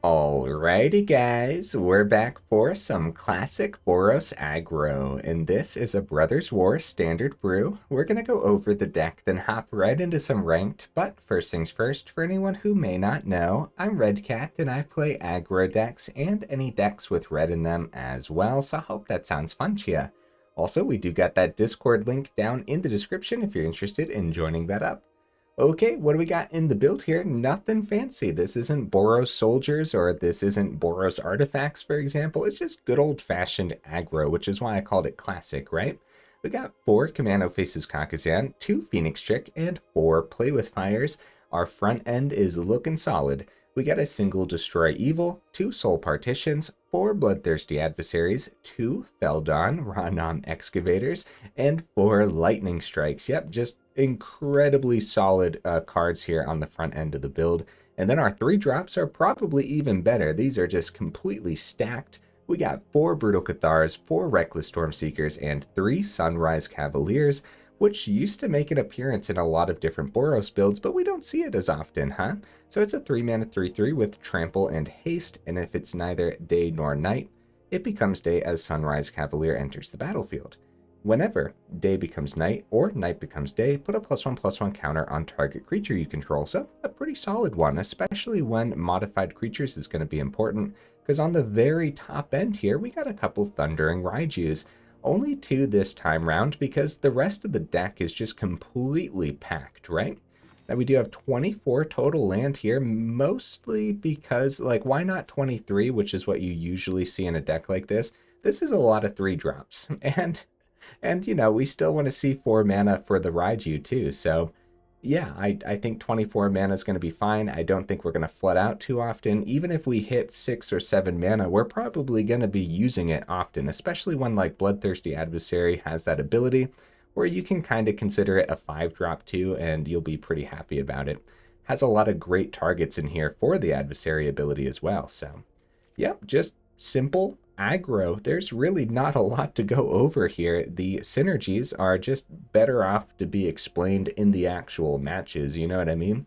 Alrighty guys, we're back for some classic Boros aggro, and this is a Brothers War standard brew. We're gonna go over the deck, then hop right into some ranked, but first things first, for anyone who may not know, I'm Redcat and I play aggro decks and any decks with red in them as well, so I hope that sounds fun to you. Also, we do got that Discord link down in the description if you're interested in joining that up. Okay, what do we got in the build here? Nothing fancy. This isn't Boros soldiers or this isn't Boros artifacts, for example. It's just good old-fashioned aggro, which is why I called it classic, right? We got 4 Kumano faces Kakkazan, 2 Phoenix Chick, and 4 Play with Fires. Our front end is looking solid. We got a single Destroy Evil, 2 Soul Partitions, 4 Bloodthirsty Adversaries, 2 Feldon, Ronom Excavators, and 4 Lightning Strikes. Yep, just incredibly solid cards here on the front end of the build. And then our 3 drops are probably even better. These are just completely stacked. We got 4 Brutal Cathars, 4 Reckless Stormseekers, and 3 Sunrise Cavaliers, which used to make an appearance in a lot of different Boros builds, but we don't see it as often, huh? So it's a 3-mana 3/3 with Trample and Haste, and if it's neither day nor night, it becomes day as Sunrise Cavalier enters the battlefield. Whenever day becomes night or night becomes day, put a +1/+1 counter on target creature you control. So a pretty solid one, especially when modified creatures is going to be important, because on the very top end here, we got a couple Thundering Raijus. Only 2 this time round because the rest of the deck is just completely packed, right? Now we do have 24 total land here, mostly because, like, why not 23, which is what you usually see in a deck like this? This is a lot of 3 drops, and you know, we still want to see 4 mana for the Raiju too, so yeah, I think 24 mana is going to be fine. I don't think we're going to flood out too often. Even if we hit 6 or 7 mana, we're probably going to be using it often, especially when like Bloodthirsty Adversary has that ability where you can kind of consider it a 5-drop too, and you'll be pretty happy about it. Has a lot of great targets in here for the Adversary ability as well, so yep, just simple aggro. There's really not a lot to go over here. The synergies are just better off to be explained in the actual matches, you know what I mean?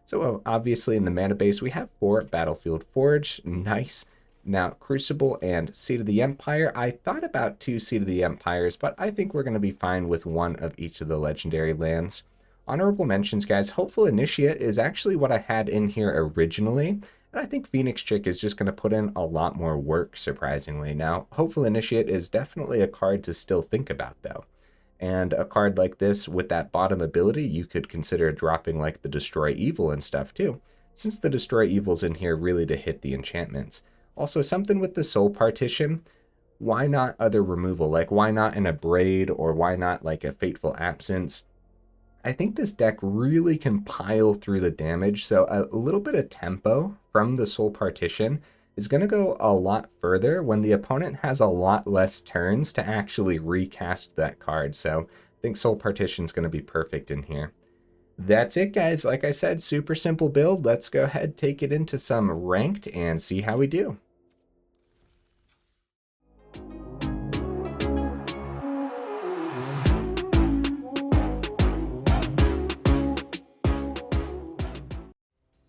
So obviously in the mana base we have 4 Battlefield Forge, nice. Now Crucible and Seat of the Empire. I thought about 2 Seat of the Empires, but I think we're going to be fine with 1 of each of the legendary lands. Honorable mentions, guys. Hopeful Initiate is actually what I had in here originally. And I think Phoenix Chick is just going to put in a lot more work, surprisingly. Now, Hopeful Initiate is definitely a card to still think about, though. And a card like this with that bottom ability, you could consider dropping like the Destroy Evil and stuff, too, since the Destroy Evil's in here really to hit the enchantments. Also, something with the Soul Partition. Why not other removal? Like, why not an Abrade, or why not like a Fateful Absence? I think this deck really can pile through the damage, so a little bit of tempo from the Soul Partition is going to go a lot further when the opponent has a lot less turns to actually recast that card, so I think Soul Partition is going to be perfect in here. That's it, guys. Like I said, super simple build. Let's go ahead, take it into some ranked, and see how we do.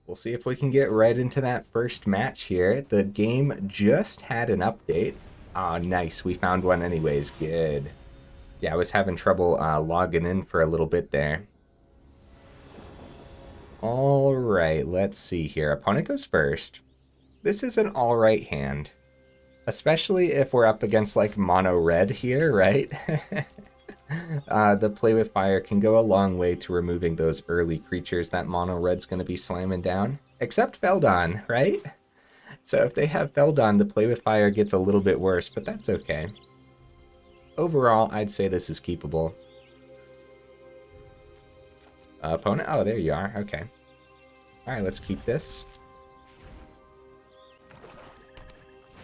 We'll see if we can get right into that first match here. The game just had an update. Oh, nice. We found one anyways. Good. Yeah, I was having trouble logging in for a little bit there. All right, let's see here. Opponent goes first. This is an all right hand, especially if we're up against like mono red here, right? The Play with Fire can go a long way to removing those early creatures that mono red's going to be slamming down. Except Feldon, right? So if they have Feldon, the Play with Fire gets a little bit worse, but that's okay. Overall, I'd say this is keepable. Opponent? Oh, there you are. Okay. Alright, let's keep this.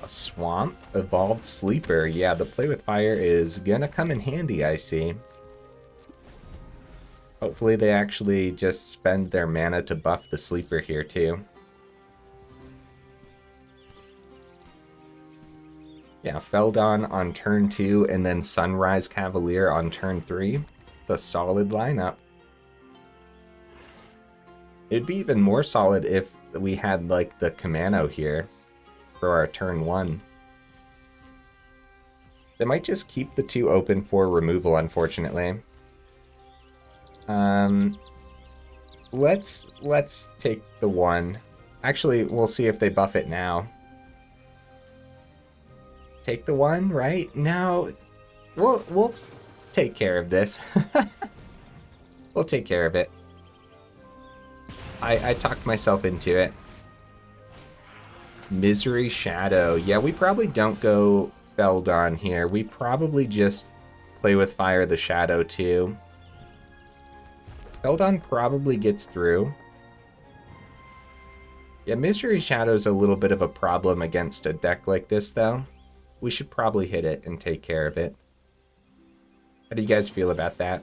A Swamp, Evolved Sleeper. Yeah, the Play with Fire is gonna come in handy, I see. Hopefully they actually just spend their mana to buff the Sleeper here, too. Yeah, Feldon on turn 2, and then Sunrise Cavalier on turn 3. It's a solid lineup. It'd be even more solid if we had, like, the Kumano here for our turn 1. They might just keep the 2 open for removal, unfortunately. Let's take the 1. Actually, we'll see if they buff it now. Take the 1, right? No, we'll take care of this. We'll take care of it. I talked myself into it. Misery Shadow. Yeah, we probably don't go Feldon here. We probably just play with Fire the Shadow too. Feldon probably gets through. Yeah, Misery Shadow's a little bit of a problem against a deck like this, though. We should probably hit it and take care of it. How do you guys feel about that?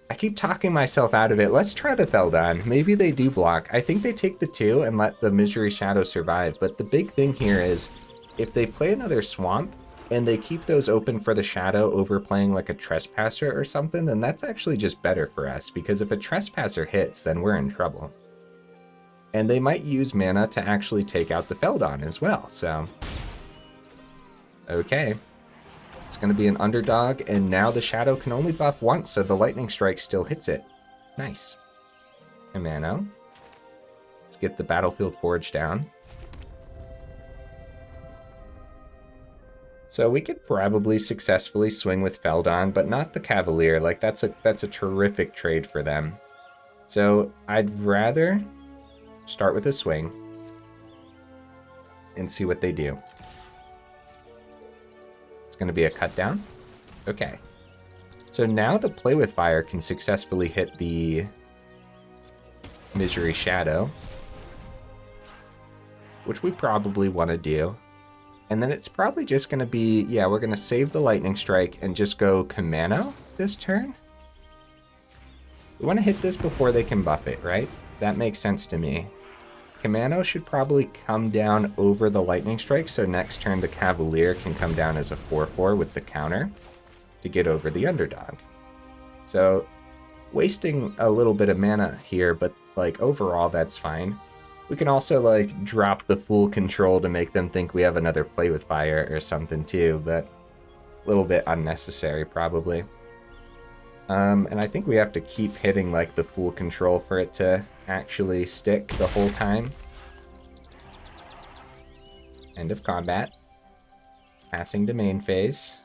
I keep talking myself out of it. Let's try the Feldon. Maybe they do block. I think they take the 2 and let the Misery Shadow survive. But the big thing here is, if they play another Swamp, and they keep those open for the Shadow over playing like a Trespasser or something, then that's actually just better for us. Because if a Trespasser hits, then we're in trouble. And they might use mana to actually take out the Feldon as well, so... Okay. It's going to be an underdog, and now the Shadow can only buff once, so the Lightning Strike still hits it. Nice. Kumano. Let's get the Battlefield Forge down. So we could probably successfully swing with Feldon, but not the Cavalier. Like, that's a terrific trade for them. So I'd rather start with a swing and see what they do. Going to be a cut down. Okay. So now the Play with Fire can successfully hit the Misery Shadow, which we probably want to do. And then it's probably just going to be, yeah, we're going to save the Lightning Strike and just go Kumano this turn. We want to hit this before they can buff it, right? That makes sense to me. Kumano should probably come down over the Lightning Strike, so next turn the Cavalier can come down as a 4/4 with the counter to get over the underdog. So, wasting a little bit of mana here, but like overall that's fine. We can also like drop the full control to make them think we have another Play with Fire or something too, but a little bit unnecessary probably. And I think we have to keep hitting like the full control for it to actually stick the whole time. End of combat. Passing to main phase.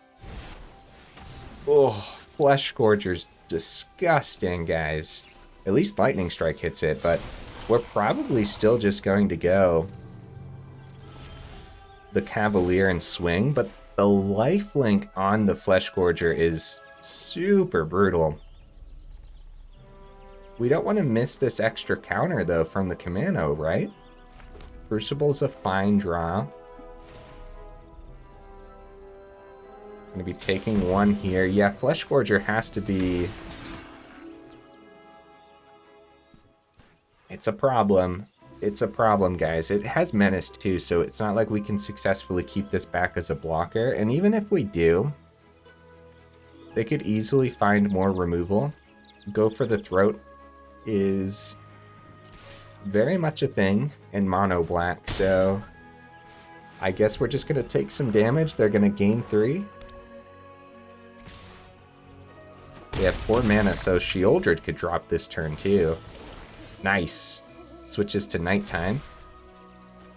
Oh, Flesh Scourger's disgusting, guys. At least Lightning Strike hits it, but we're probably still just going to go the Cavalier and swing, but the lifelink on the Flesh Scourger is super brutal. We don't want to miss this extra counter, though, from the Kumano, right? Crucible's a fine draw. Going to be taking 1 here. Yeah, Flesh Scourger has to be... It's a problem. It's a problem, guys. It has Menace, too, so it's not like we can successfully keep this back as a blocker. And even if we do, they could easily find more removal. Go for the Throat is very much a thing in mono black, so I guess we're just going to take some damage. They're going to gain 3. We have 4 mana, so Sheoldred could drop this turn too. Nice. Switches to nighttime.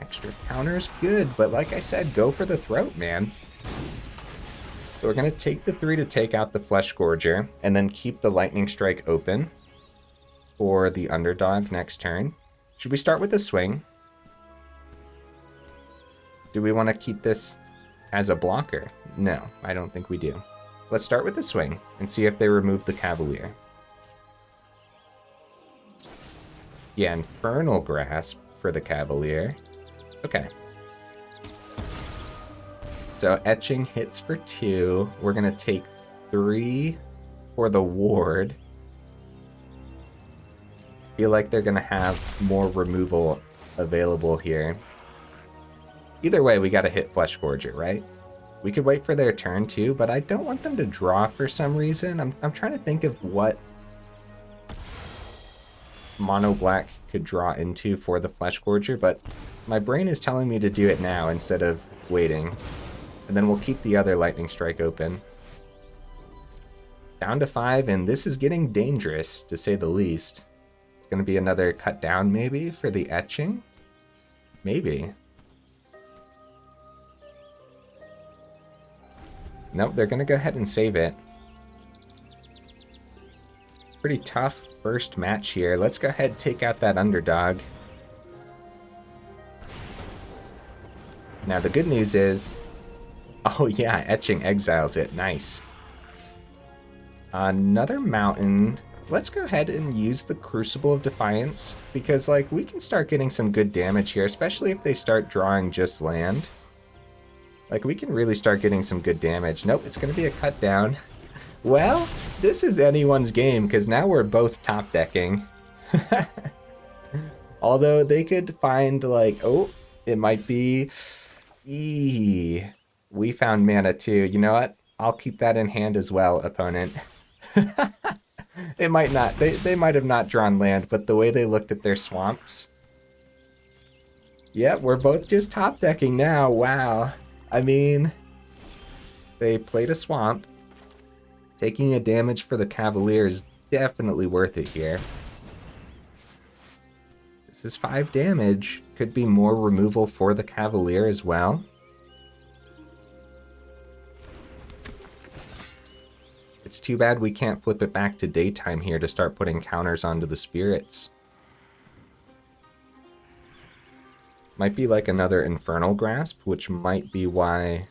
Extra counters, good, but like I said, go for the Throat, man. So we're going to take the 3 to take out the Flesh Scourger, and then keep the Lightning Strike open for the underdog next turn. Should we start with a swing? Do we want to keep this as a blocker? No, I don't think we do. Let's start with the swing and see if they remove the Cavalier. Yeah, Infernal Grasp for the Cavalier. Okay. So Etching hits for 2. We're going to take 3 for the ward. Feel like they're going to have more removal available here. Either way, we got to hit Flesh Scourger, right? We could wait for their turn too, but I don't want them to draw for some reason. I'm trying to think of what Mono Black could draw into for the Flesh Gorger, but my brain is telling me to do it now instead of waiting. And then we'll keep the other Lightning Strike open. Down to 5, and this is getting dangerous, to say the least. It's going to be another cut down, maybe, for the etching? Maybe. Nope, they're going to go ahead and save it. Pretty tough first match here. Let's go ahead and take out that underdog. Now, the good news is... Oh, yeah, Etching exiles it. Nice. Another mountain. Let's go ahead and use the Crucible of Defiance, because, like, we can start getting some good damage here, especially if they start drawing just land. Like, we can really start getting some good damage. Nope, it's going to be a cut down. Well, this is anyone's game, because now we're both top decking. Although they could find, like, oh, it might be... We found mana too. You know what? I'll keep that in hand as well, opponent. It might not. They might have not drawn land, but the way they looked at their swamps... Yeah, we're both just top decking now. Wow. I mean, they played a swamp. Taking a damage for the Cavalier is definitely worth it here. This is 5 damage. Could be more removal for the Cavalier as well. It's too bad we can't flip it back to daytime here to start putting counters onto the spirits. Might be like another Infernal Grasp, which might be why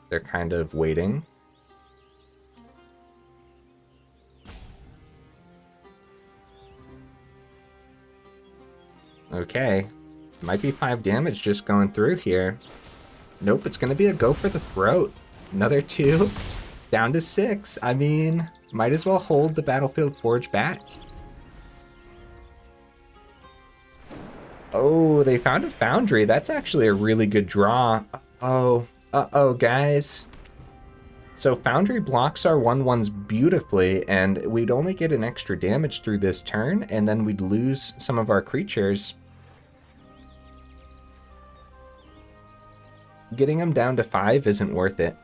they're kind of waiting. Okay. Might be 5 damage just going through here. Nope, it's going to be a go for the throat. Another 2. Down to 6. I mean, might as well hold the Battlefield Forge back. Oh, they found a Foundry. That's actually a really good draw. Uh-oh, guys. So Foundry blocks our 1/1s beautifully, and we'd only get an extra damage through this turn, and then we'd lose some of our creatures. Getting them down to 5 isn't worth it.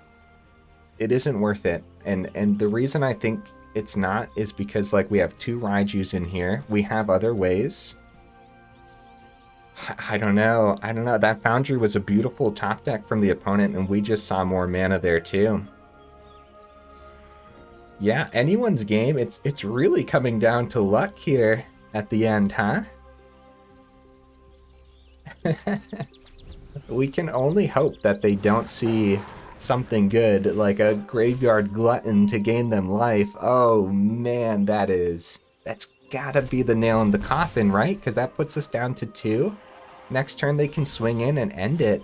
It isn't worth it, and the reason I think it's not is because, like, we have 2 Raijus in here. We have other ways. I don't know. That Foundry was a beautiful top deck from the opponent, and we just saw more mana there too. Yeah, anyone's game. It's really coming down to luck here at the end, huh? We can only hope that they don't see something good, like a Graveyard Glutton to gain them life. Oh man, that's gotta be the nail in the coffin, right? Because that puts us down to 2. Next turn they can swing in and end it.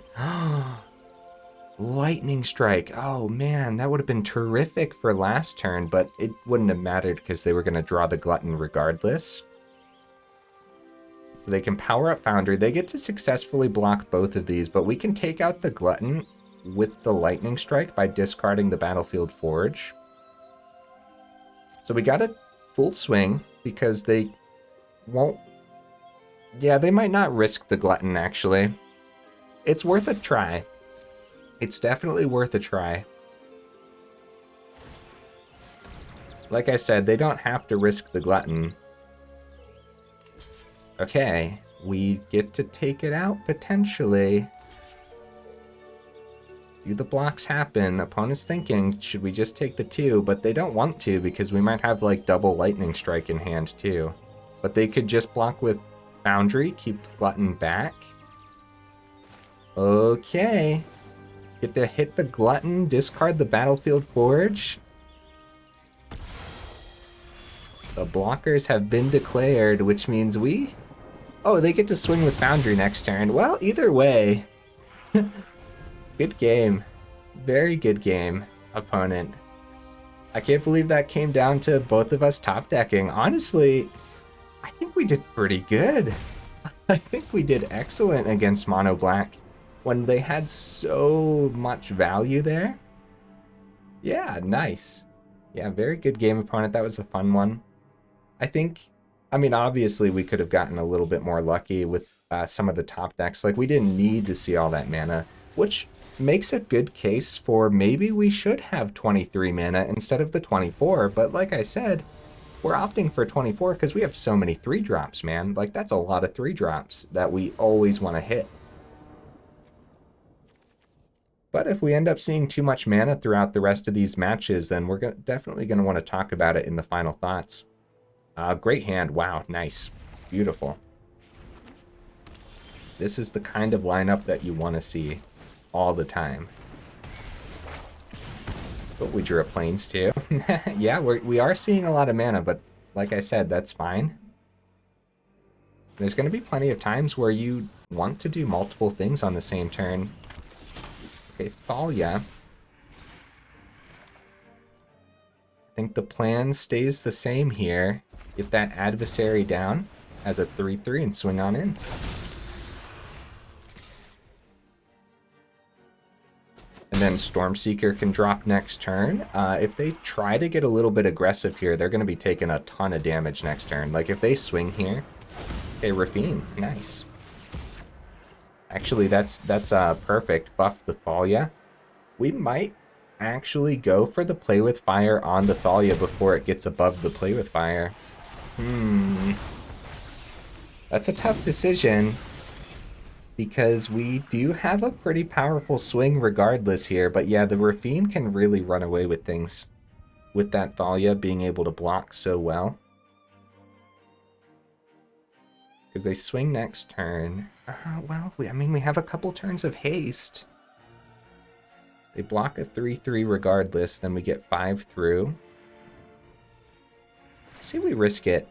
Lightning Strike. Oh man, that would have been terrific for last turn, but it wouldn't have mattered because they were going to draw the Glutton regardless. So they can power up Foundry. They get to successfully block both of these, but we can take out the Glutton with the Lightning Strike by discarding the Battlefield Forge. So we got a full swing because they won't... Yeah, they might not risk the Glutton, actually. It's worth a try. It's definitely worth a try. Like I said, they don't have to risk the Glutton. Okay, we get to take it out, potentially. Do the blocks happen? Opponent's thinking, should we just take the 2? But they don't want to, because we might have, like, double Lightning Strike in hand, too. But they could just block with Foundry, keep Glutton back. Okay. Get to hit the Glutton, discard the Battlefield Forge. The blockers have been declared, which means we... Oh, they get to swing with Foundry next turn. Well, either way. Good game. Very good game, opponent. I can't believe that came down to both of us top decking. Honestly, I think we did pretty good. I think we did excellent against Mono Black when they had so much value there. Yeah, nice. Yeah, very good game, opponent. That was a fun one. I think I mean, obviously we could have gotten a little bit more lucky with some of the top decks. Like, we didn't need to see all that mana, which makes a good case for maybe we should have 23 mana instead of the 24. But like I said, we're opting for 24 because we have so many 3-drops, man. Like, that's a lot of 3-drops that we always want to hit. But if we end up seeing too much mana throughout the rest of these matches, then we're definitely going to want to talk about it in the final thoughts. Great hand. Wow, nice. Beautiful. This is the kind of lineup that you want to see all the time. But we drew a Plains too. Yeah, we are seeing a lot of mana, but like I said, that's fine. There's going to be plenty of times where you want to do multiple things on the same turn. Okay, Thalia. I think the plan stays the same here. Get that adversary down as a 3/3 and swing on in. And then Stormseeker can drop next turn. If they try to get a little bit aggressive here, they're going to be taking a ton of damage next turn. Like, if they swing here... Okay, Rafine. Nice. Actually, that's perfect. Buff the Thalia. We might actually go for the Play with Fire on the Thalia before it gets above the Play with Fire. That's a tough decision, because we do have a pretty powerful swing regardless here. But yeah, the Rafine can really run away with things with that Thalia being able to block so well. Because they swing next turn. Well, I mean, we have a couple turns of haste. They block a 3/3 regardless, then we get 5 through. I say we risk it.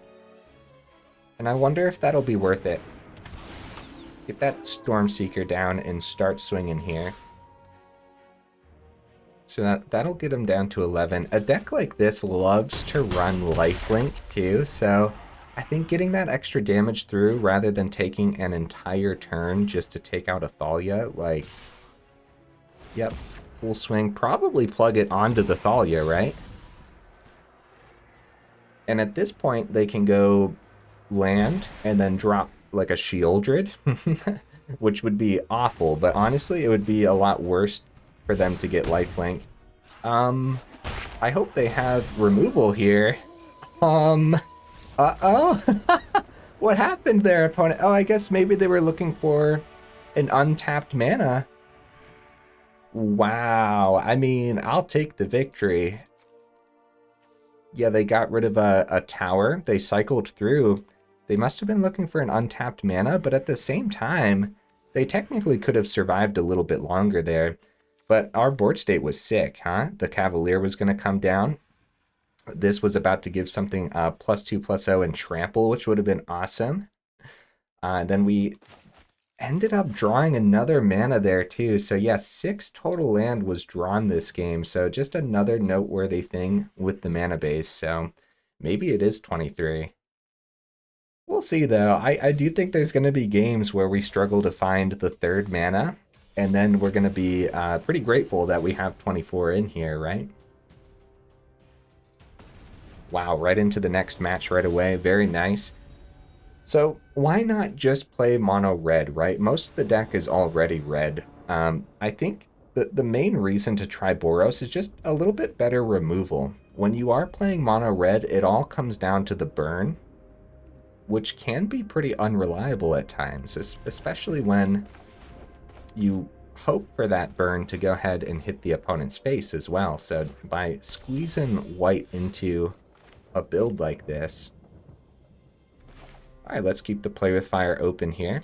And I wonder if that'll be worth it. Get that Stormseeker down and start swinging here. So that'll get him down to 11. A deck like this loves to run lifelink too, so I think getting that extra damage through rather than taking an entire turn just to take out a Thalia, like, yep, full swing. Probably plug it onto the Thalia, right? And at this point, they can go land and then drop like a Shieldred, which would be awful, but honestly, it would be a lot worse for them to get lifelink. I hope they have removal here. Uh-oh. What happened there, opponent? Oh, I guess maybe they were looking for an untapped mana. Wow. I mean, I'll take the victory. Yeah, they got rid of a tower. They cycled through. They must have been looking for an untapped mana, but at the same time, they technically could have survived a little bit longer there. But our board state was sick, huh? The Cavalier was going to come down. This was about to give something +2/+0 and trample, which would have been awesome. Then we ended up drawing another mana there too. So yeah, 6 total land was drawn this game. So just another noteworthy thing with the mana base. So maybe it is 23. We'll see though. I do think there's going to be games where we struggle to find the 3rd mana. And then we're going to be pretty grateful that we have 24 in here, right? Wow, right into the next match right away. Very nice. So why not just play mono red, right? Most of the deck is already red. I think the main reason to try Boros is just a little bit better removal. When you are playing mono red, it all comes down to the burn, which can be pretty unreliable at times, especially when you hope for that burn to go ahead and hit the opponent's face as well. So by squeezing white into a build like this... Alright, let's keep the Play with Fire open here.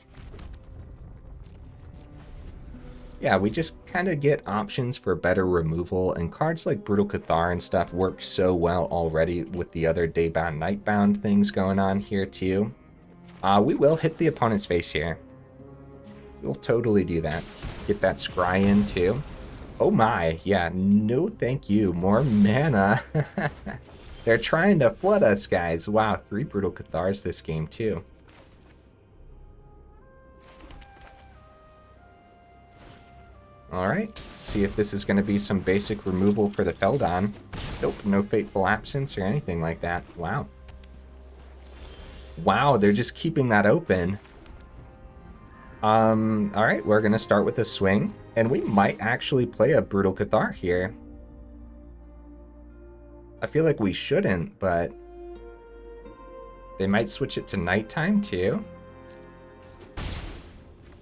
Yeah, we just kind of get options for better removal, and cards like Brutal Cathar and stuff work so well already with the other Daybound, Nightbound things going on here too. We will hit the opponent's face here. We'll totally do that. Get that scry in too. Oh my, yeah, no thank you. More mana. They're trying to flood us, guys. Wow, 3 Brutal Cathars this game too. Alright, see if this is going to be some basic removal for the Feldon. Nope, no Fateful Absence or anything like that. Wow. Wow, they're just keeping that open. Alright, we're gonna start with a swing, and we might actually play a Brutal Cathar here. I feel like we shouldn't, but they might switch it to nighttime too.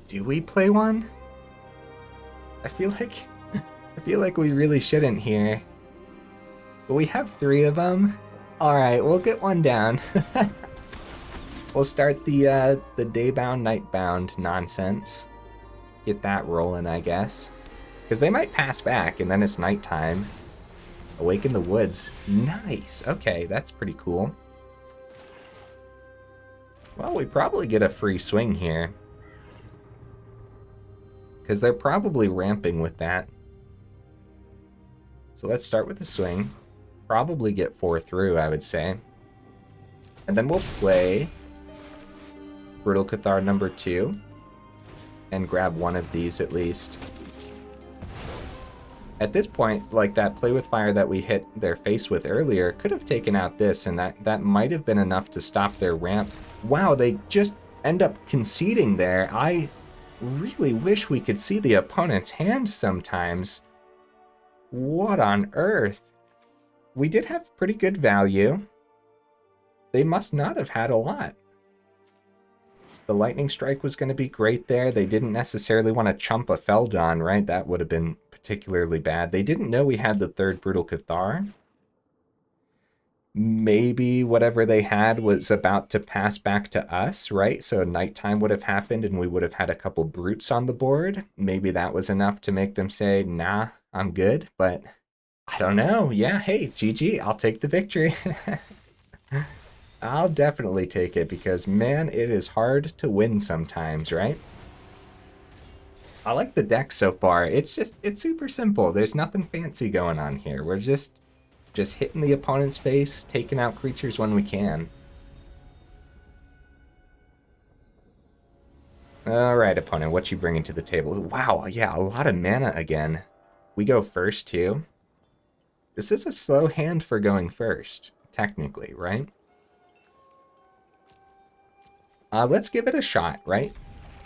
Do we play one? I feel like we really shouldn't here. But we have 3 of them. Alright, we'll get one down. We'll start the daybound, nightbound nonsense. Get that rolling, I guess. Because they might pass back, and then it's nighttime. Awaken the Woods. Nice. Okay, that's pretty cool. Well, we probably get a free swing here. Because they're probably ramping with that. So let's start with the swing. Probably get 4 through, I would say. And then we'll play Brutal Cathar number 2. And grab one of these at least. At this point, like that play with fire that we hit their face with earlier could have taken out this, and that might have been enough to stop their ramp. Wow, they just end up conceding there. I really wish we could see the opponent's hand sometimes. What on earth? We did have pretty good value. They must not have had a lot. The lightning strike was going to be great there. They didn't necessarily want to chump a Feldon, right? That would have been particularly bad. They didn't know we had the 3rd Brutal Cathar. Maybe whatever they had was about to pass back to us, right? So nighttime would have happened and we would have had a couple brutes on the board. Maybe that was enough to make them say, nah, I'm good. But I don't know. Yeah, hey, GG, I'll take the victory. I'll definitely take it because, man, it is hard to win sometimes, right? I like the deck so far. It's super simple. There's nothing fancy going on here. We're just hitting the opponent's face, taking out creatures when we can. All right, opponent, what you bringing to the table? Wow, yeah, a lot of mana again. We go first, too. This is a slow hand for going first, technically, right? Let's give it a shot, right?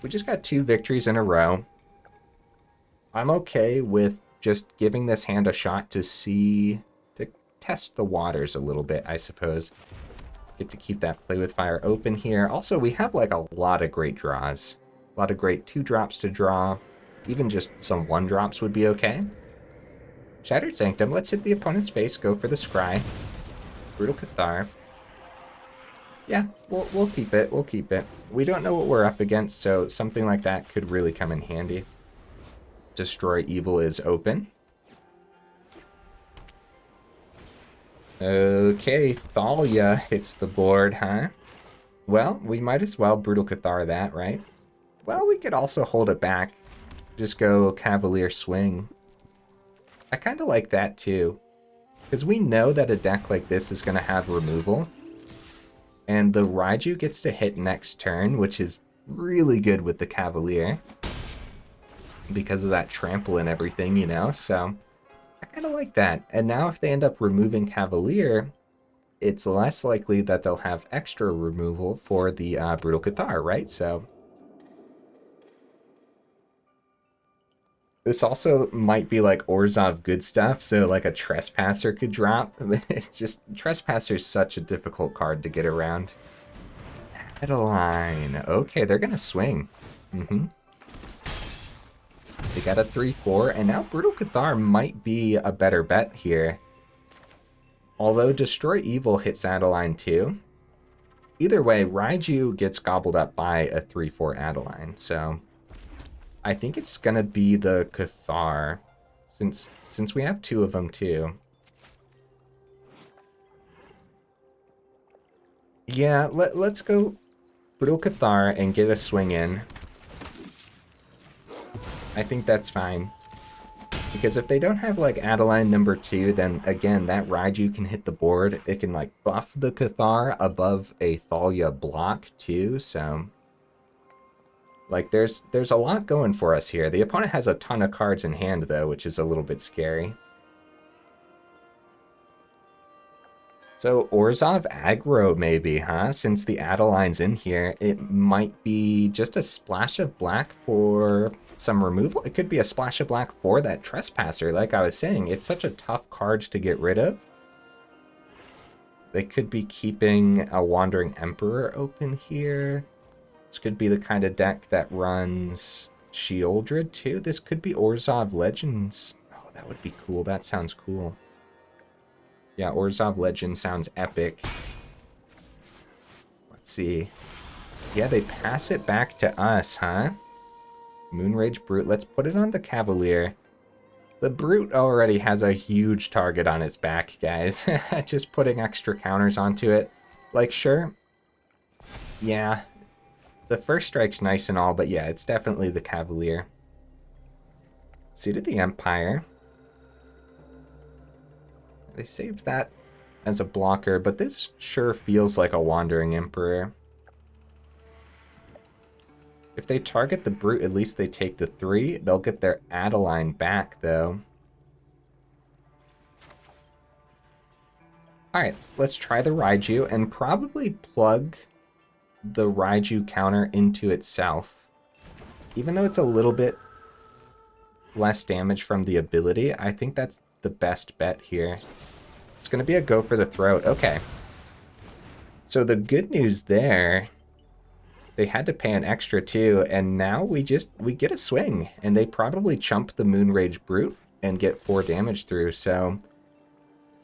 We just got 2 victories in a row. I'm okay with just giving this hand a shot to test the waters a little bit, I suppose. Get to keep that play with fire open here. Also, we have like a lot of great draws. A lot of great 2-drops to draw. Even just some 1-drops would be okay. Shattered Sanctum, let's hit the opponent's face, go for the scry. Brutal Cathar. Yeah, we'll keep it, we'll keep it. We don't know what we're up against, so something like that could really come in handy. Destroy Evil is open. Okay, Thalia hits the board, huh? Well, we might as well Brutal Cathar that, right? Well, we could also hold it back. Just go Cavalier Swing. I kind of like that too. Because we know that a deck like this is going to have removal. And the Raiju gets to hit next turn, which is really good with the Cavalier. Because of that trample and everything, you know? So, I kind of like that. And now if they end up removing Cavalier, it's less likely that they'll have extra removal for the Brutal Cathar, right? So, this also might be like Orzhov good stuff, so like a Trespasser could drop. It's just, Trespasser's such a difficult card to get around. Adeline. Okay, they're gonna swing. They got a 3/4, and now Brutal Cathar might be a better bet here. Although Destroy Evil hits Adeline too. Either way, Raiju gets gobbled up by a 3/4 Adeline, so I think it's gonna be the Cathar, since we have 2 of them too. Yeah, let's go Brutal Cathar and get a swing in. I think that's fine. Because if they don't have like Adeline number 2, then again, that Raiju can hit the board. It can like buff the Cathar above a Thalia block too, so like there's a lot going for us here. The opponent has a ton of cards in hand though, which is a little bit scary. So Orzhov aggro maybe, huh? Since the Adeline's in here, it might be just a splash of black for some removal. It could be a splash of black for that Trespasser, like I was saying. It's such a tough card to get rid of. They could be keeping a Wandering Emperor open here. This could be the kind of deck that runs Sheoldred too. This could be Orzhov Legends. Oh, that would be cool. That sounds cool. Yeah, Orzhov Legend sounds epic. Let's see. Yeah, they pass it back to us, huh? Moonrage Brute. Let's put it on the Cavalier. The Brute already has a huge target on its back, guys. Just putting extra counters onto it. Like, sure. Yeah. The first strike's nice and all, but yeah, it's definitely the Cavalier. Seat of the Empire. They saved that as a blocker, but this sure feels like a Wandering Emperor. If they target the Brute, at least they take the 3. They'll get their Adeline back, though. Alright, let's try the Raiju and probably plug the Raiju counter into itself. Even though it's a little bit less damage from the ability, I think that's the best bet here. It's going to be a go for the throat. Okay. So the good news there, they had to pay an extra too, and now we get a swing, and they probably chump the Moonrage Brute and get 4 damage through, so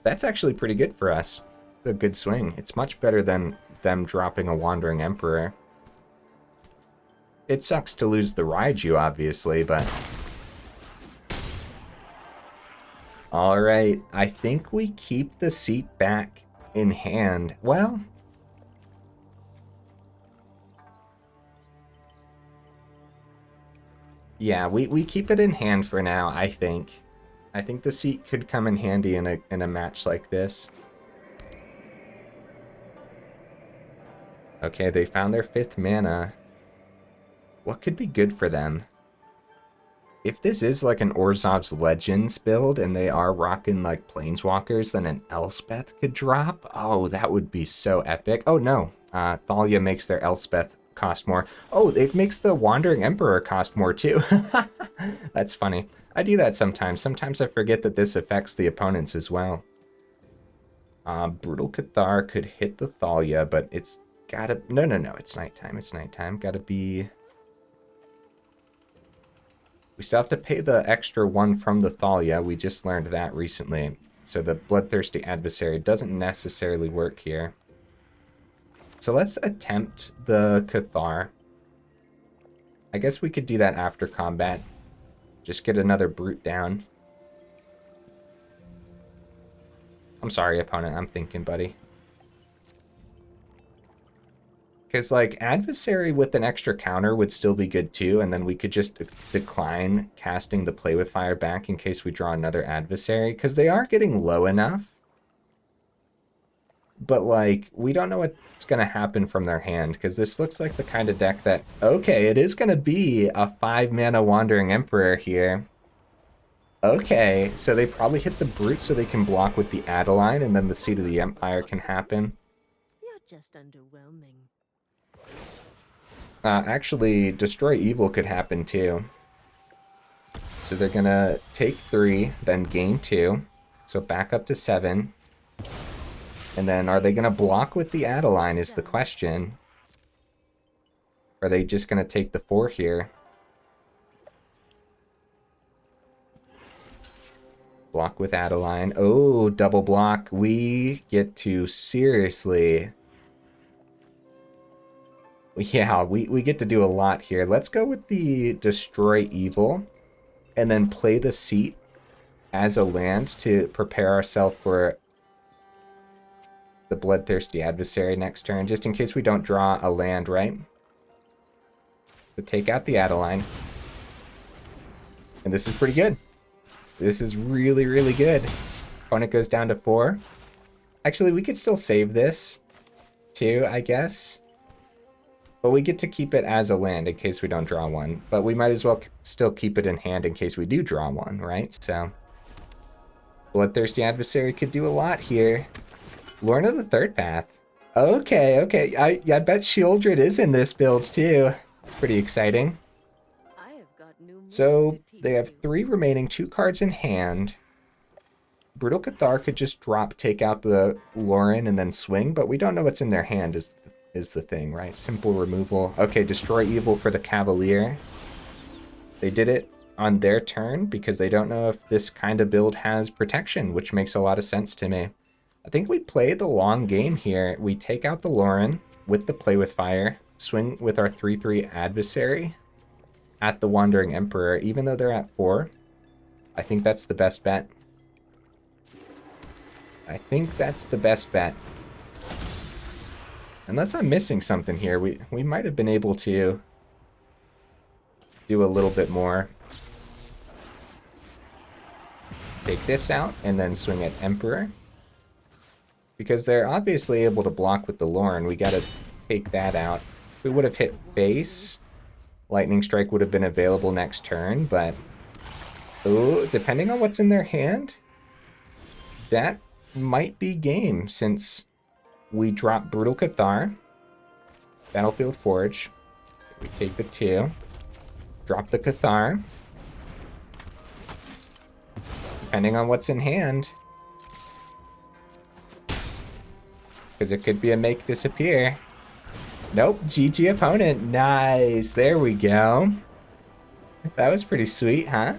that's actually pretty good for us. It's a good swing. It's much better than them dropping a Wandering Emperor. It sucks to lose the Raiju, obviously, but alright, I think we keep the seat back in hand. Well, yeah, we keep it in hand for now, I think. I think the seat could come in handy in a match like this. Okay, they found their 5th mana. What could be good for them? If this is like an Orzhov's Legends build and they are rocking like Planeswalkers, then an Elspeth could drop. Oh, that would be so epic. Oh no, Thalia makes their Elspeth cost more. Oh, it makes the Wandering Emperor cost more too. That's funny. I do that sometimes. Sometimes I forget that this affects the opponents as well. Brutal Cathar could hit the Thalia, but it's gotta... No, it's nighttime. It's nighttime. Gotta be... We still have to pay the extra 1 from the Thalia. We just learned that recently. So the Bloodthirsty Adversary doesn't necessarily work here. So let's attempt the Cathar. I guess we could do that after combat. Just get another Brute down. I'm sorry, opponent. I'm thinking, buddy. Because, like, Adversary with an extra counter would still be good, too, and then we could just decline casting the Play with Fire back in case we draw another Adversary, because they are getting low enough. But, like, we don't know what's going to happen from their hand, because this looks like the kind of deck that... Okay, it is going to be a 5-mana Wandering Emperor here. Okay, so they probably hit the Brute so they can block with the Adeline, and then the Seat of the Empire can happen. You're just underwhelming. Actually, Destroy Evil could happen too. So they're gonna take 3, then gain 2. So back up to 7. And then are they gonna block with the Adeline is the question. Are they just gonna take the 4 here? Block with Adeline. Oh, double block. We get to seriously... Yeah, we get to do a lot here. Let's go with the Destroy Evil and then play the seat as a land to prepare ourselves for the Bloodthirsty Adversary next turn, just in case we don't draw a land, right? So take out the Adeline. And this is pretty good. This is really, really good. Opponent goes down to 4. Actually, we could still save this too, I guess. But we get to keep it as a land in case we don't draw one. But we might as well still keep it in hand in case we do draw one, right? So, Bloodthirsty Adversary could do a lot here. Lorna the Third Path. Okay, okay. I bet Shieldred is in this build too. It's pretty exciting. I have got new moves So to teach they have you. 3 remaining, 2 cards in hand. Brutal Cathar could just drop, take out the Lauren, and then swing, but we don't know what's in their hand is the thing, right? Simple removal. Okay, destroy evil for the Cavalier. They did it on their turn because they don't know if this kind of build has protection, which makes a lot of sense to me. I think we play the long game here. We take out the Lauren with the Play with Fire, swing with our 3/3 Adversary at the Wandering Emperor, even though they're at 4. I think that's the best bet. I think that's the best bet. Unless I'm missing something here, we might have been able to do a little bit more. Take this out and then swing at Emperor. Because they're obviously able to block with the Lauren, we gotta take that out. If we would have hit base, Lightning Strike would have been available next turn, but ooh, depending on what's in their hand, that might be game, since we drop Brutal Cathar, Battlefield Forge, we take the 2, drop the Cathar. Depending on what's in hand, because it could be a make disappear. Nope, GG opponent. Nice, there we go. That was pretty sweet, huh?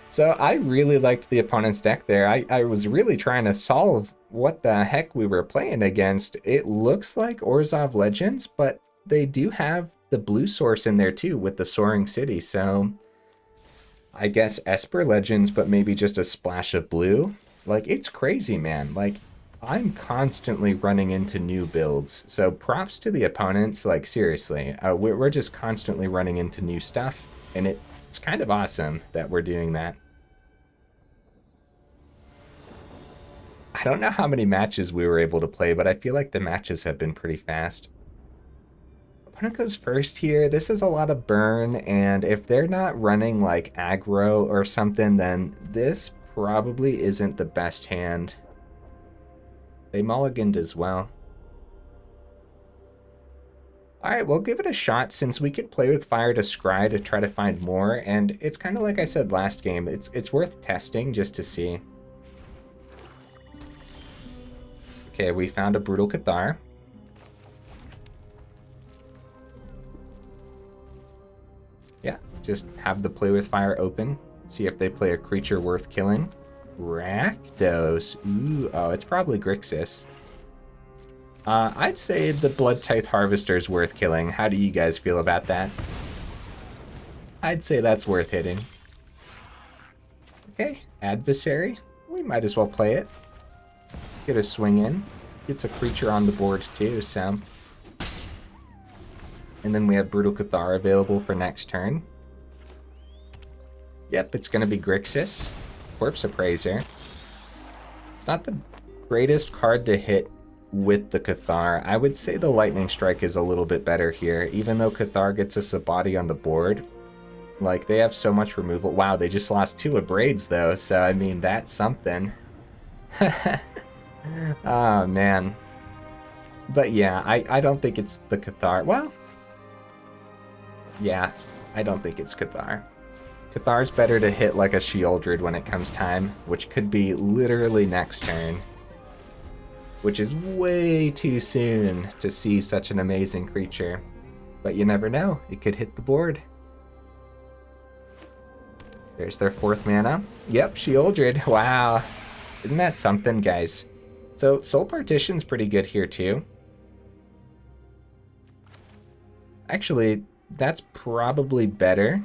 So I really liked the opponent's deck there. I was really trying to solve what the heck we were playing against. It looks like Orzhov Legends, but they do have the blue source in there too with the Soaring City. So I guess Esper Legends, but maybe just a splash of blue. Like, it's crazy, man. Like, I'm constantly running into new builds. So props to the opponents. Like, seriously, we're just constantly running into new stuff. And it's kind of awesome that we're doing that. I don't know how many matches we were able to play, but I feel like the matches have been pretty fast. Opponent goes first here. This is a lot of burn, and if they're not running like aggro or something, then this probably isn't the best hand. They mulliganed as well. Alright, we'll give it a shot since we could play with Fire to Scry to try to find more, and it's kind of like I said last game, it's worth testing just to see. Okay, we found a Brutal Cathar. Yeah, just have the Play with Fire open, see if they play a creature worth killing. Rakdos. Ooh, oh, it's probably Grixis. I'd say the Bloodthirsty Harvester is worth killing. How do you guys feel about that? I'd say that's worth hitting. Okay, Adversary. We might as well play it. Get a swing in. Gets a creature on the board too, so. And then we have Brutal Cathar available for next turn. Yep, it's going to be Grixis. Corpse Appraiser. It's not the greatest card to hit with the Cathar. I would say the Lightning Strike is a little bit better here, even though Cathar gets us a body on the board. Like, they have so much removal. Wow, they just lost 2 Abrades though, so I mean, that's something. Oh, man. But yeah, I don't think it's the Cathar. Well, yeah, I don't think it's Cathar. Cathar's better to hit like a Shieldred when it comes time, which could be literally next turn. Which is way too soon to see such an amazing creature. But you never know, it could hit the board. There's their 4th mana. Yep, Shieldred, wow. Isn't that something, guys? So Soul Partition's pretty good here too. Actually, that's probably better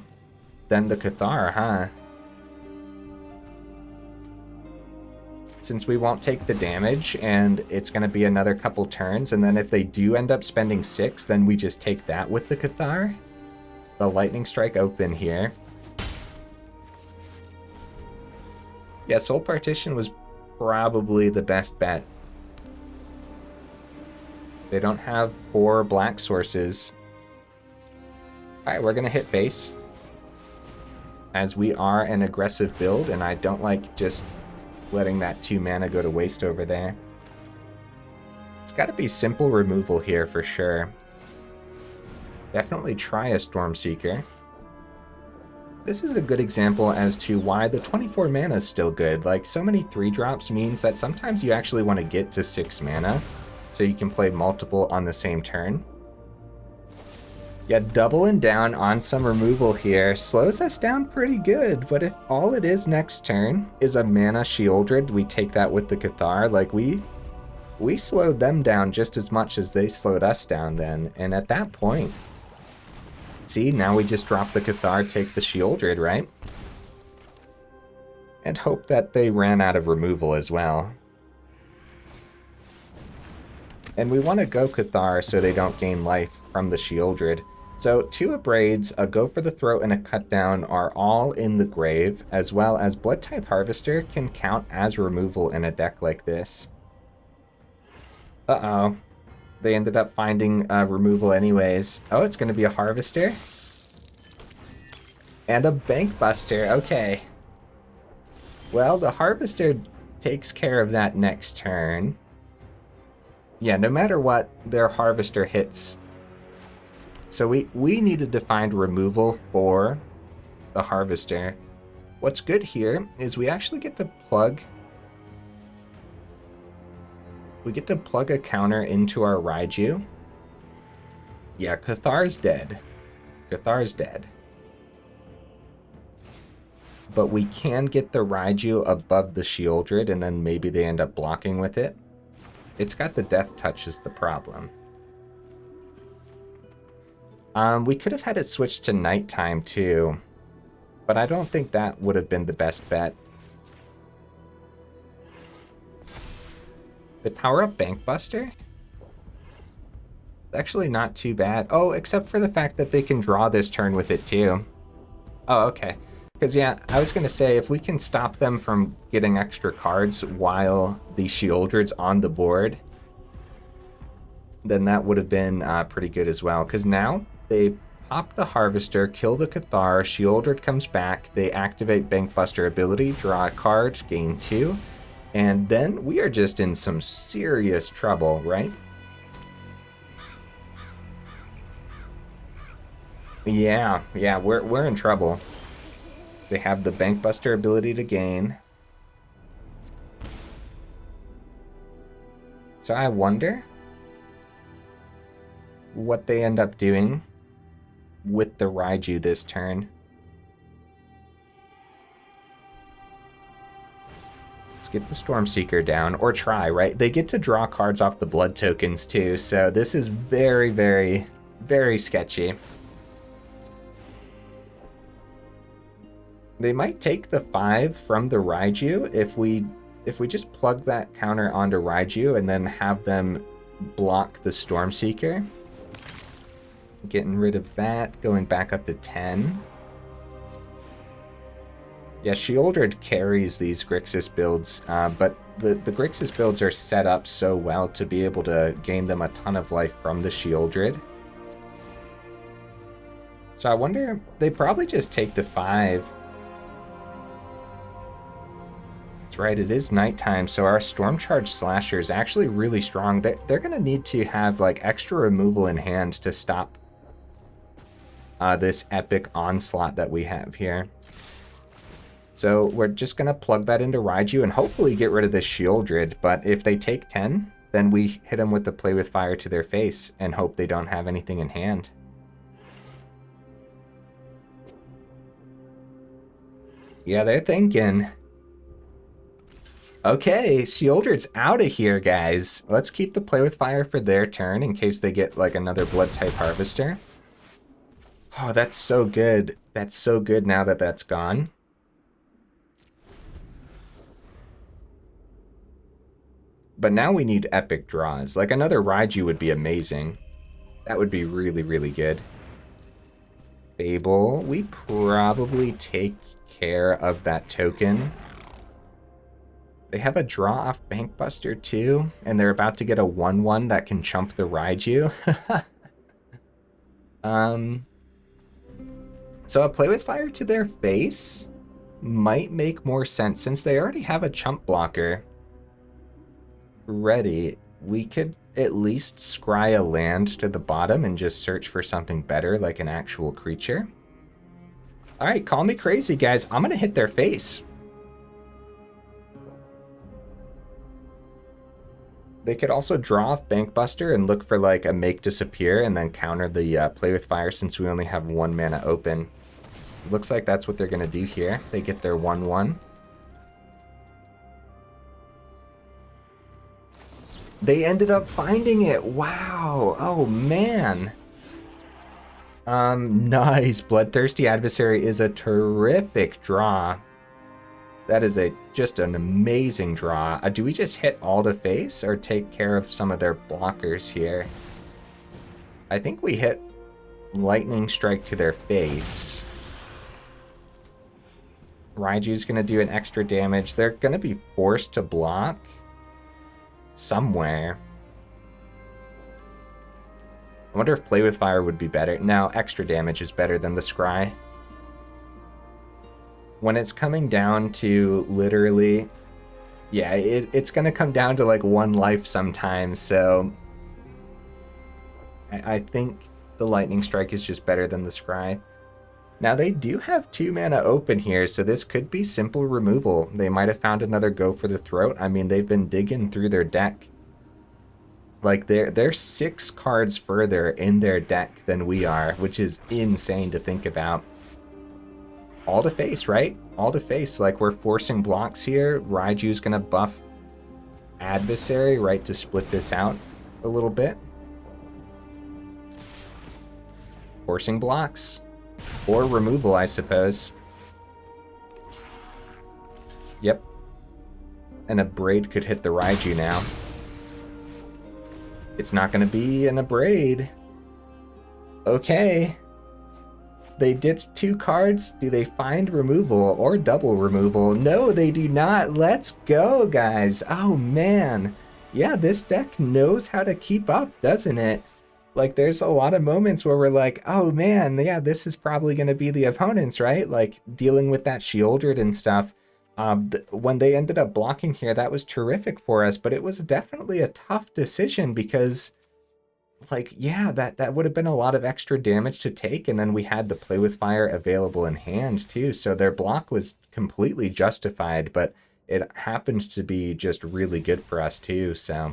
than the Cathar, huh? Since we won't take the damage, and it's going to be another couple turns, and then if they do end up spending 6, then we just take that with the Cathar. The Lightning Strike open here. Yeah, Soul Partition was probably the best bet. They don't have 4 black sources. Alright, we're going to hit base. As we are an aggressive build, and I don't like just letting that 2 mana go to waste over there. It's got to be simple removal here for sure. Definitely try a Stormseeker. This is a good example as to why the 24 mana is still good. Like, so many 3-drops means that sometimes you actually want to get to 6 mana, so you can play multiple on the same turn. Yeah, doubling down on some removal here slows us down pretty good, but if all it is next turn is a mana Shieldred, we take that with the Cathar, like we slowed them down just as much as they slowed us down then, and at that point, see, now we just drop the Cathar, take the Shieldred, right? And hope that they ran out of removal as well. And we want to go Cathar so they don't gain life from the Shieldred. So 2 Abrades, a Go for the Throat, and a Cut Down are all in the grave, as well as Bloodtithe Harvester can count as removal in a deck like this. Uh-oh. They ended up finding removal anyways. Oh, it's going to be a Harvester. And a Bankbuster, okay. Well, the Harvester takes care of that next turn. Yeah, no matter what, their Harvester hits. So we needed to find removal for the Harvester. What's good here is we actually get to plug... We get to plug a counter into our Raiju. Yeah, Cathar's dead. Cathar's dead. But we can get the Raiju above the Shieldred, and then maybe they end up blocking with it. It's got the Death Touch is the problem. We could have had it switched to nighttime too, but I don't think that would have been the best bet. The power-up Bankbuster? It's actually not too bad. Oh, except for the fact that they can draw this turn with it too. Oh, okay. Because, yeah, I was going to say, if we can stop them from getting extra cards while the Shieldred's on the board, then that would have been pretty good as well. Because now they pop the Harvester, kill the Cathar, Shieldred comes back, they activate Bankbuster ability, draw a card, gain 2, and then we are just in some serious trouble, right? Yeah, we're in trouble. They have the Bankbuster ability to gain. So I wonder what they end up doing with the Raiju this turn. Let's get the Stormseeker down, or try, right? They get to draw cards off the blood tokens too, so this is very, very, very sketchy. They might take the 5 from the Raiju if we just plug that counter onto Raiju and then have them block the Stormseeker. Getting rid of that, going back up to 10. Yeah, Shieldred carries these Grixis builds, but the Grixis builds are set up so well to be able to gain them a ton of life from the Shieldred. So I wonder, they probably just take the 5. That's right, it is nighttime, so our Storm Charge Slasher is actually really strong. They're going to need to have like extra removal in hand to stop this epic onslaught that we have here. So we're just going to plug that into Raiju and hopefully get rid of this Shieldred, but if they take 10, then we hit them with the Play with Fire to their face and hope they don't have anything in hand. Yeah, they're thinking. Okay, Shieldred's out of here, guys. Let's keep the Play with Fire for their turn in case they get like another Blood-type Harvester. Oh, that's so good. That's so good now that that's gone. But now we need epic draws. Like another Raiju would be amazing. That would be really, really good. Fable, we probably take care of that token. They have a draw off Bankbuster too, and they're about to get a 1/1 that can chump the Raiju. So a Play with Fire to their face might make more sense since they already have a chump blocker ready. We could at least scry a land to the bottom and just search for something better, like an actual creature. All right, call me crazy, guys. I'm gonna hit their face. They could also draw off Bankbuster and look for like a make disappear and then counter the play with fire since we only have 1 mana open. Looks like that's what they're gonna do here. They get their 1/1. They ended up finding it. Wow. Oh man. Nice. Bloodthirsty Adversary is a terrific draw. That is just an amazing draw. Do we just hit all to face or take care of some of their blockers here? I think we hit Lightning Strike to their face. Raiju's going to do an extra damage. They're going to be forced to block somewhere. I wonder if Play with Fire would be better. No, extra damage is better than the Scry. When it's coming down to literally, yeah, it's going to come down to like 1 life sometimes, so I think the Lightning Strike is just better than the Scry. Now they do have 2 mana open here, so this could be simple removal. They might have found another Go for the Throat. I mean, they've been digging through their deck. Like, they're 6 cards further in their deck than we are, which is insane to think about. All to face, right? All to face. Like, we're forcing blocks here. Raiju's gonna buff Adversary, right, to split this out a little bit. Forcing blocks. Or removal, I suppose. Yep. And a Braid could hit the Raiju now. It's not gonna be an Abrade. Okay. They ditched 2 cards. Do they find removal or double removal? No, they do not. Let's go, guys. Oh, man. Yeah, this deck knows how to keep up, doesn't it? Like, there's a lot of moments where we're like, oh, man, yeah, this is probably going to be the opponents, right? Like, dealing with that Shieldred and stuff. When they ended up blocking here, that was terrific for us, but it was definitely a tough decision because, like, yeah, that would have been a lot of extra damage to take, and then we had the Play with Fire available in hand too, so their block was completely justified, but it happened to be just really good for us too, so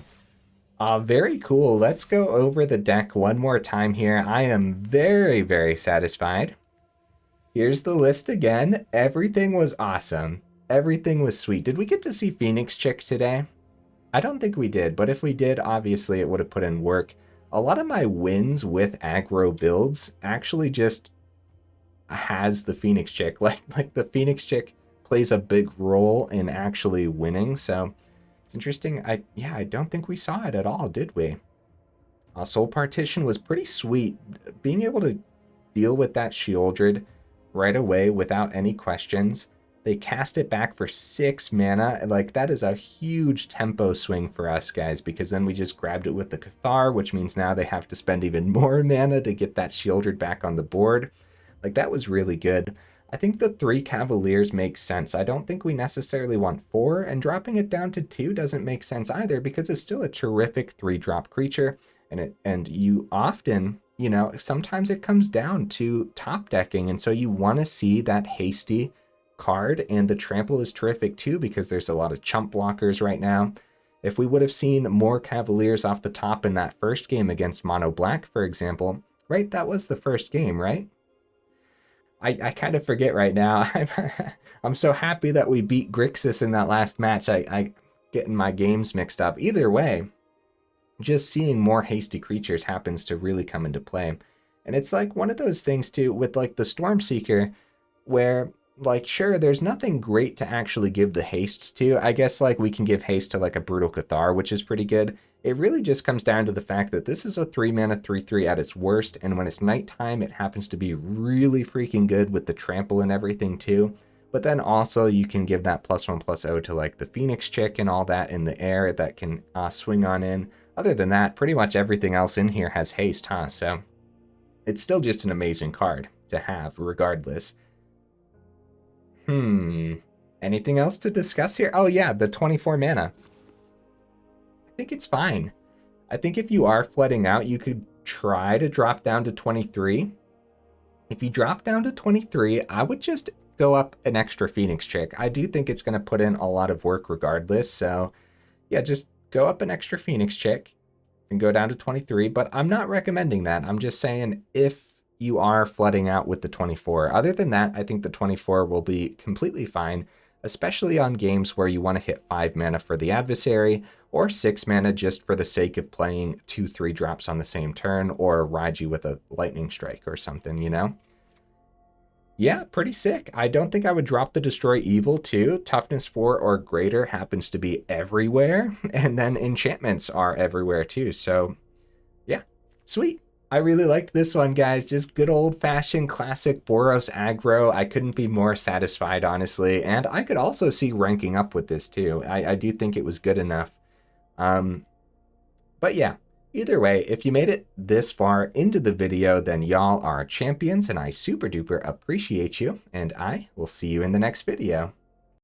very cool. Let's go over the deck one more time here. I am very, very satisfied. Here's the list again. Everything was awesome. Everything was sweet. Did we get to see Phoenix Chick today? I don't think we did, but if we did, obviously it would have put in work. A lot of my wins with aggro builds actually just has the Phoenix Chick. Like the Phoenix Chick plays a big role in actually winning, so it's interesting. I don't think we saw it at all, did we? Soul Partition was pretty sweet. Being able to deal with that Shieldred right away without any questions. They cast it back for 6 mana. Like, that is a huge tempo swing for us, guys, because then we just grabbed it with the Cathar, which means now they have to spend even more mana to get that Shieldred back on the board. Like, that was really good. I think the 3 Cavaliers makes sense. I don't think we necessarily want 4, and dropping it down to 2 doesn't make sense either, because it's still a terrific 3-drop creature, and you often, you know, sometimes it comes down to top decking, and so you want to see that hasty card, and the trample is terrific too because there's a lot of chump blockers right now. If we would have seen more Cavaliers off the top in that first game against Mono Black, for example, right? That was the first game, right? I kind of forget right now. I'm so happy that we beat Grixis in that last match. I getting my games mixed up. Either way, just seeing more hasty creatures happens to really come into play. And it's like one of those things too with like the Stormseeker where, like, sure, there's nothing great to actually give the haste to. I guess, like, we can give haste to, like, a Brutal Cathar, which is pretty good. It really just comes down to the fact that this is a 3-mana 3/3 at its worst, and when it's nighttime, it happens to be really freaking good with the trample and everything, too. But then also, you can give that +1/+0 to, like, the Phoenix Chick and all that in the air that can swing on in. Other than that, pretty much everything else in here has haste, huh? So, it's still just an amazing card to have, regardless. Anything else to discuss here? Oh yeah, the 24 mana. I think it's fine. I think if you are flooding out, you could try to drop down to 23. If you drop down to 23, I would just go up an extra Phoenix Chick. I do think it's going to put in a lot of work regardless. So yeah, just go up an extra Phoenix Chick and go down to 23. But I'm not recommending that. I'm just saying if you are flooding out with the 24. Other than that, I think the 24 will be completely fine, especially on games where you want to hit 5 mana for the adversary or 6 mana just for the sake of playing 2-3 drops on the same turn, or Raiju with a lightning strike or something, you know? Yeah, pretty sick. I don't think I would drop the Destroy Evil too. Toughness 4 or greater happens to be everywhere, and then enchantments are everywhere too. So yeah, sweet. I really liked this one, guys. Just good old-fashioned classic Boros aggro. I couldn't be more satisfied, honestly. And I could also see ranking up with this too. I do think it was good enough. But yeah, either way, if you made it this far into the video, then y'all are champions, and I super duper appreciate you. And I will see you in the next video.